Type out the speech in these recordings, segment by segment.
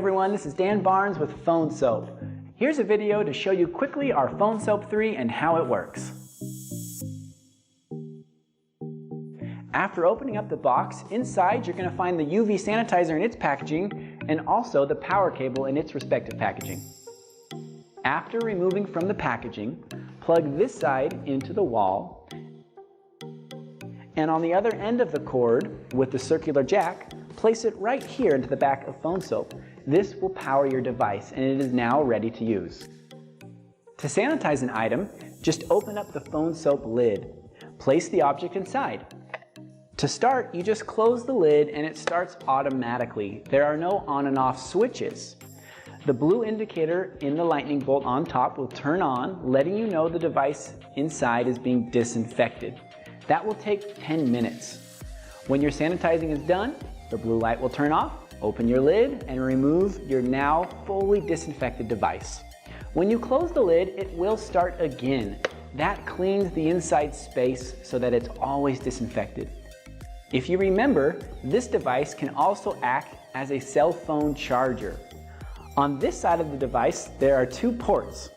everyone, this is Dan Barnes with Phone Soap. Here's a video to show you quickly our Phone Soap 3 and how it works. After opening up the box, inside you're going to find the UV sanitizer in its packaging and also the power cable in its respective packaging. After removing from the packaging, plug this side into the wall, and on the other end of the cord with the circular jack, place it right here into the back of Phone Soap. This will power your device and it is now ready to use. To sanitize an item, just open up the Phone Soap lid. Place the object inside. To start, you just close the lid and it starts automatically. There are no on and off switches. The blue indicator in the lightning bolt on top will turn on, letting you know the device inside is being disinfected. That will take 10 minutes. When your sanitizing is done, the blue light will turn off, open your lid, and remove your now fully disinfected device. When you close the lid, it will start again. That cleans the inside space so that it's always disinfected. If you remember, this device can also act as a cell phone charger. On this side of the device, there are two ports,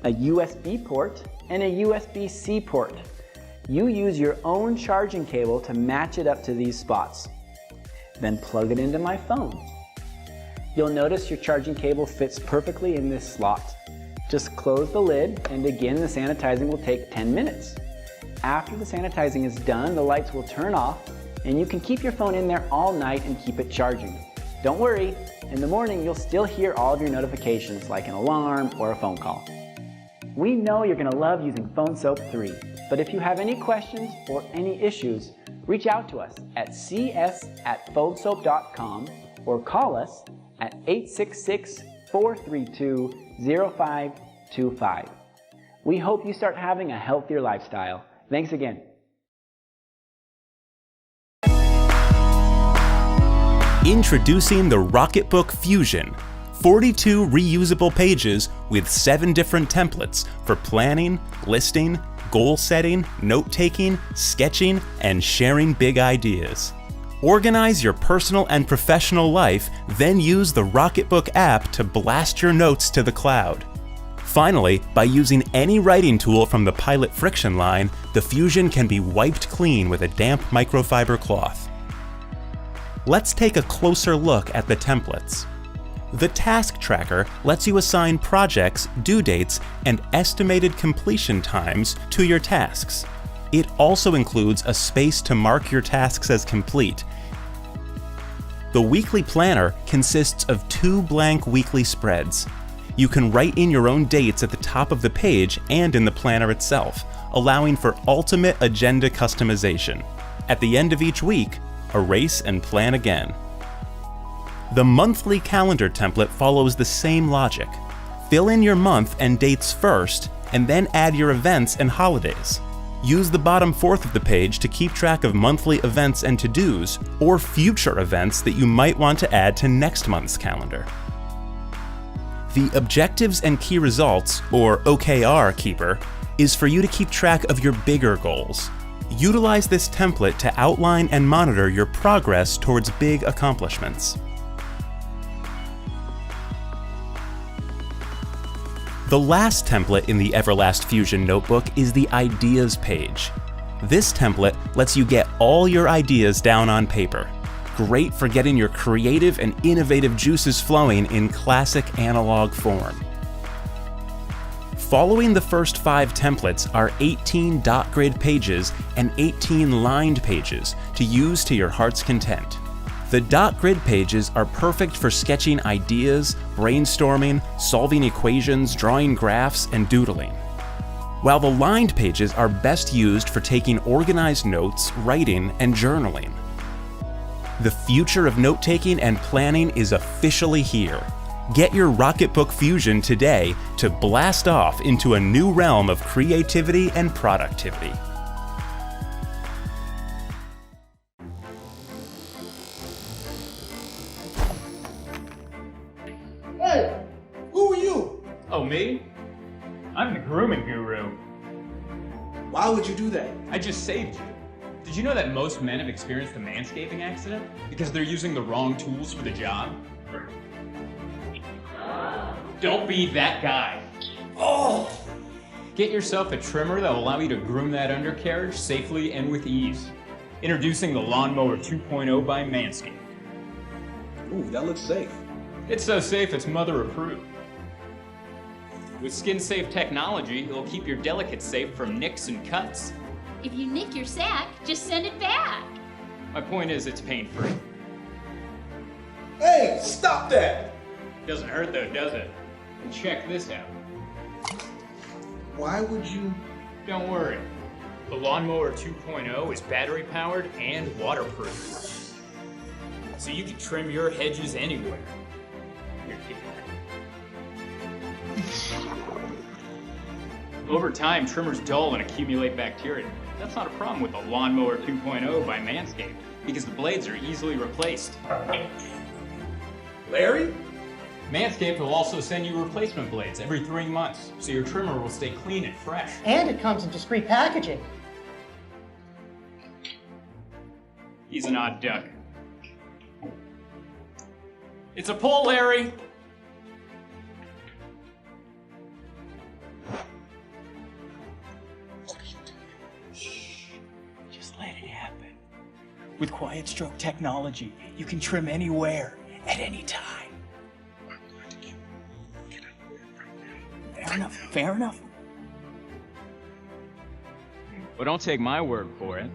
a USB port and a USB-C port. You use your own charging cable to match it up to these spots. Then plug it into my phone. You'll notice your charging cable fits perfectly in this slot. Just close the lid and again the sanitizing will take 10 minutes. After the sanitizing is done, the lights will turn off and you can keep your phone in there all night and keep it charging. Don't worry, in the morning you'll still hear all of your notifications like an alarm or a phone call. We know you're going to love using Phone Soap 3, but if you have any questions or any issues, reach out to us at cs@phonesoap.com or call us at 866-432-0525. We hope you start having a healthier lifestyle. Thanks again. Introducing the Rocketbook Fusion. 42 reusable pages with 7 different templates for planning, listing, goal setting, note-taking, sketching, and sharing big ideas. Organize your personal and professional life, then use the Rocketbook app to blast your notes to the cloud. Finally, by using any writing tool from the Pilot Friction line, the Fusion can be wiped clean with a damp microfiber cloth. Let's take a closer look at the templates. The Task Tracker lets you assign projects, due dates, and estimated completion times to your tasks. It also includes a space to mark your tasks as complete. The Weekly Planner consists of 2 blank weekly spreads. You can write in your own dates at the top of the page and in the planner itself, allowing for ultimate agenda customization. At the end of each week, erase and plan again. The Monthly Calendar template follows the same logic. Fill in your month and dates first, and then add your events and holidays. Use the bottom fourth of the page to keep track of monthly events and to-dos, or future events that you might want to add to next month's calendar. The Objectives and Key Results, or OKR Keeper, is for you to keep track of your bigger goals. Utilize this template to outline and monitor your progress towards big accomplishments. The last template in the Everlast Fusion notebook is the Ideas page. This template lets you get all your ideas down on paper. Great for getting your creative and innovative juices flowing in classic analog form. Following the first 5 templates are 18 dot grid pages and 18 lined pages to use to your heart's content. The dot grid pages are perfect for sketching ideas, brainstorming, solving equations, drawing graphs, and doodling. While the lined pages are best used for taking organized notes, writing, and journaling. The future of note-taking and planning is officially here. Get your Rocketbook Fusion today to blast off into a new realm of creativity and productivity. Hey, who are you? Oh, me? I'm the grooming guru. Why would you do that? I just saved you. Did you know that most men have experienced a manscaping accident because they're using the wrong tools for the job? Don't be that guy. Oh! Get yourself a trimmer that will allow you to groom that undercarriage safely and with ease. Introducing the Lawnmower 2.0 by Manscaped. Ooh, that looks safe. It's so safe it's mother approved. With skin-safe technology, it'll keep your delicates safe from nicks and cuts. If you nick your sack, just send it back. My point is, it's pain-free. Hey, stop that! Doesn't hurt though, does it? And check this out. Why would you? Don't worry. The Lawnmower 2.0 is battery-powered and waterproof. So you can trim your hedges anywhere. Here, take that. Over time, trimmers dull and accumulate bacteria. That's not a problem with the Lawnmower 2.0 by Manscaped, because the blades are easily replaced. Larry? Manscaped will also send you replacement blades every 3 months, so your trimmer will stay clean and fresh. And it comes in discreet packaging. He's an odd duck. It's a pull, Larry! Just let it happen. With Quiet Stroke technology, you can trim anywhere, at any time. Fair enough, fair enough. Well, don't take my word for it.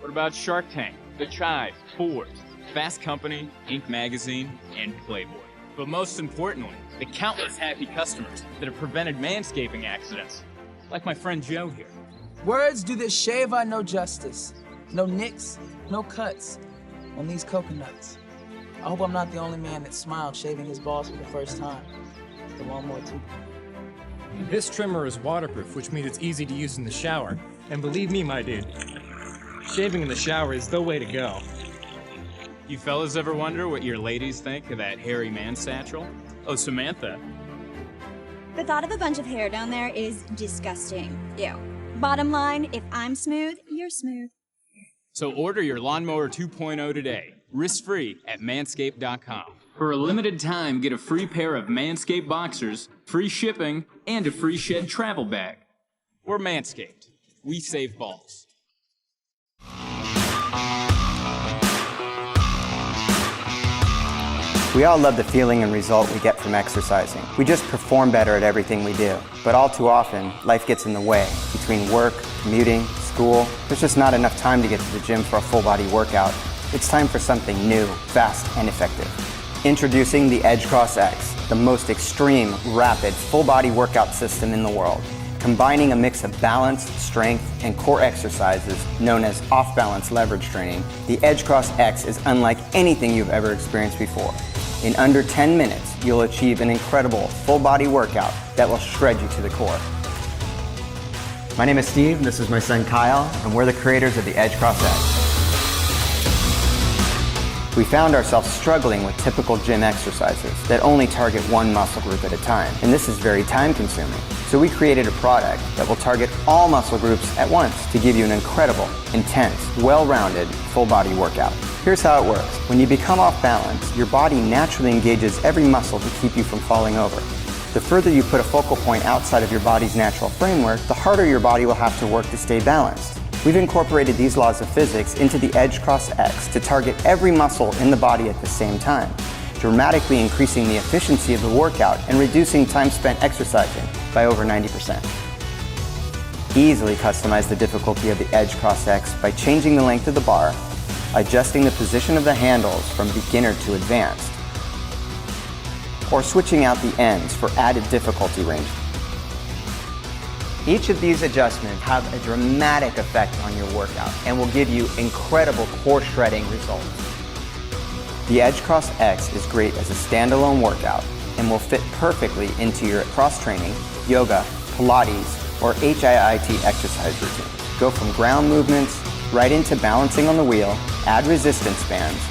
What about Shark Tank, The Chive, Forbes, Fast Company, Inc. Magazine, and Playboy? But most importantly, the countless happy customers that have prevented manscaping accidents, like my friend Joe here. Words do this shave I no justice. No nicks, no cuts on these coconuts. I hope I'm not the only man that smiled shaving his balls for the first time. The Lawnmower 2. This trimmer is waterproof, which means it's easy to use in the shower. And believe me, my dude, shaving in the shower is the way to go. You fellas ever wonder what your ladies think of that hairy man satchel? Oh, Samantha. The thought of a bunch of hair down there is disgusting. Ew. Bottom line, if I'm smooth, you're smooth. So order your Lawnmower 2.0 today, risk-free at manscaped.com. For a limited time, get a free pair of Manscaped boxers, free shipping, and a free shed travel bag. We're Manscaped. We save balls. We all love the feeling and result we get from exercising. We just perform better at everything we do. But all too often, life gets in the way. Between work, commuting, school, there's just not enough time to get to the gym for a full body workout. It's time for something new, fast, and effective. Introducing the Edge Cross X, the most extreme, rapid, full body workout system in the world. Combining a mix of balance, strength, and core exercises known as off-balance leverage training, the Edge Cross X is unlike anything you've ever experienced before. In under 10 minutes, you'll achieve an incredible full body workout that will shred you to the core. My name is Steve, this is my son Kyle, and we're the creators of the Edge Cross X. We found ourselves struggling with typical gym exercises that only target one muscle group at a time, and this is very time consuming. So we created a product that will target all muscle groups at once to give you an incredible, intense, well-rounded, full body workout. Here's how it works. When you become off balance, your body naturally engages every muscle to keep you from falling over. The further you put a focal point outside of your body's natural framework, the harder your body will have to work to stay balanced. We've incorporated these laws of physics into the Edge Cross X to target every muscle in the body at the same time, dramatically increasing the efficiency of the workout and reducing time spent exercising by over 90%. Easily customize the difficulty of the Edge Cross X by changing the length of the bar, adjusting the position of the handles from beginner to advanced, or switching out the ends for added difficulty range. Each of these adjustments have a dramatic effect on your workout and will give you incredible core shredding results. The Edge Cross X is great as a standalone workout and will fit perfectly into your cross-training, yoga, Pilates, or HIIT exercise routine. Go from ground movements right into balancing on the wheel, add resistance bands,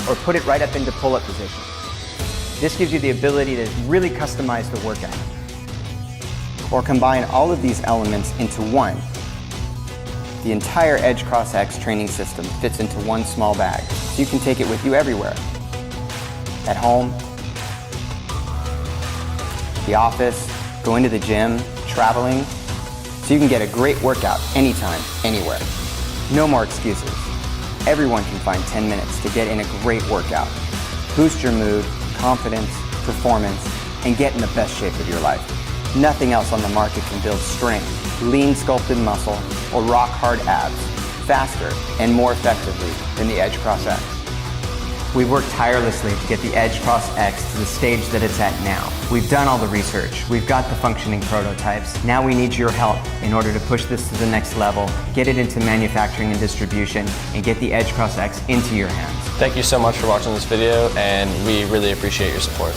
or put it right up into pull-up position. This gives you the ability to really customize the workout. Or combine all of these elements into one The entire Edge Cross X training system fits into one small bag, so you can take it with you everywhere. At home, the office, going to the gym, traveling, so you can get a great workout anytime, anywhere. No more excuses. Everyone can find 10 minutes to get in a great workout. Boost your mood, confidence, performance, and get in the best shape of your life. Nothing else on the market can build strength, lean sculpted muscle, or rock hard abs faster and more effectively than the Edge Cross X. We've worked tirelessly to get the Edge Cross X to the stage that it's at now. We've done all the research, we've got the functioning prototypes. Now we need your help in order to push this to the next level, get it into manufacturing and distribution, and get the Edge Cross X into your hands. Thank you so much for watching this video, and we really appreciate your support.